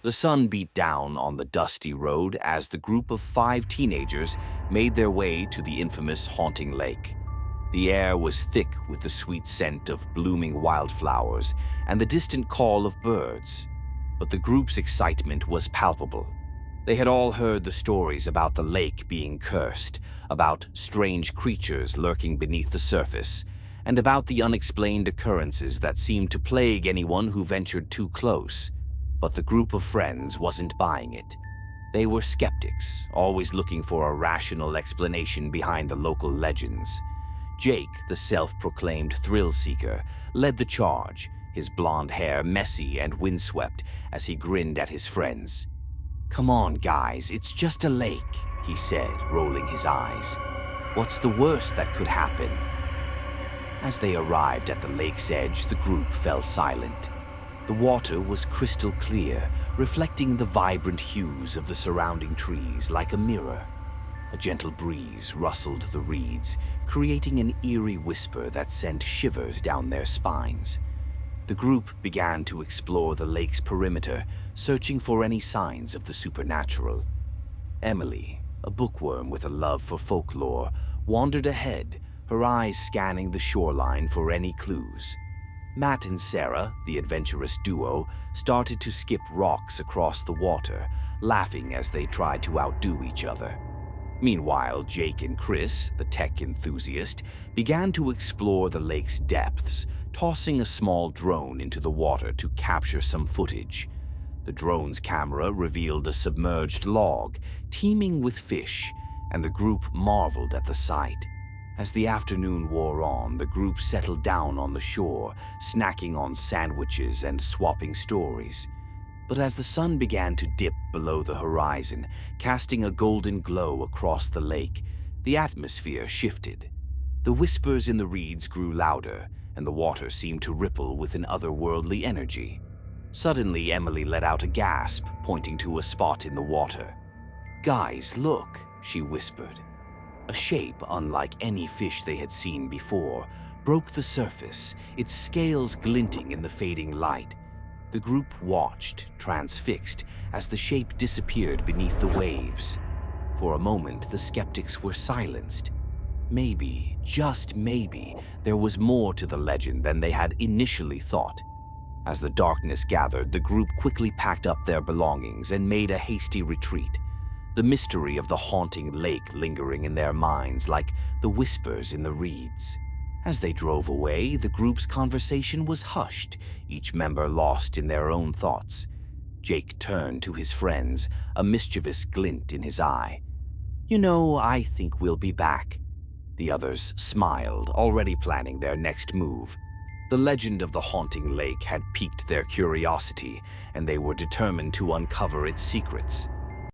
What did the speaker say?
The sun beat down on the dusty road as the group of 5 teenagers made their way to the infamous haunting lake. The air was thick with the sweet scent of blooming wildflowers and the distant call of birds. But the group's excitement was palpable. They had all heard the stories about the lake being cursed, about strange creatures lurking beneath the surface, and about the unexplained occurrences that seemed to plague anyone who ventured too close. But the group of friends wasn't buying it. They were skeptics, always looking for a rational explanation behind the local legends. Jake, the self-proclaimed thrill-seeker, led the charge, his blonde hair messy and windswept as he grinned at his friends. "Come on, guys, it's just a lake," he said, rolling his eyes. "What's the worst that could happen?" As they arrived at the lake's edge, the group fell silent. The water was crystal clear, reflecting the vibrant hues of the surrounding trees like a mirror. A gentle breeze rustled the reeds, creating an eerie whisper that sent shivers down their spines. The group began to explore the lake's perimeter, searching for any signs of the supernatural. Emily, a bookworm with a love for folklore, wandered ahead, her eyes scanning the shoreline for any clues. Matt and Sarah, the adventurous duo, started to skip rocks across the water, laughing as they tried to outdo each other. Meanwhile, Jake and Chris, the tech enthusiast, began to explore the lake's depths, tossing a small drone into the water to capture some footage. The drone's camera revealed a submerged log, teeming with fish, and the group marveled at the sight. As the afternoon wore on, the group settled down on the shore, snacking on sandwiches and swapping stories. But as the sun began to dip below the horizon, casting a golden glow across the lake, the atmosphere shifted. The whispers in the reeds grew louder, and the water seemed to ripple with an otherworldly energy. Suddenly, Emily let out a gasp, pointing to a spot in the water. "Guys, look," she whispered. A shape unlike any fish they had seen before broke the surface, its scales glinting in the fading light. The group watched, transfixed, as the shape disappeared beneath the waves. For a moment, the skeptics were silenced. Maybe, just maybe, there was more to the legend than they had initially thought. As the darkness gathered, the group quickly packed up their belongings and made a hasty retreat, the mystery of the haunting lake lingering in their minds like the whispers in the reeds. As they drove away, the group's conversation was hushed, each member lost in their own thoughts. Jake turned to his friends, a mischievous glint in his eye. "You know, I think we'll be back." The others smiled, already planning their next move. The legend of the haunting lake had piqued their curiosity, and they were determined to uncover its secrets.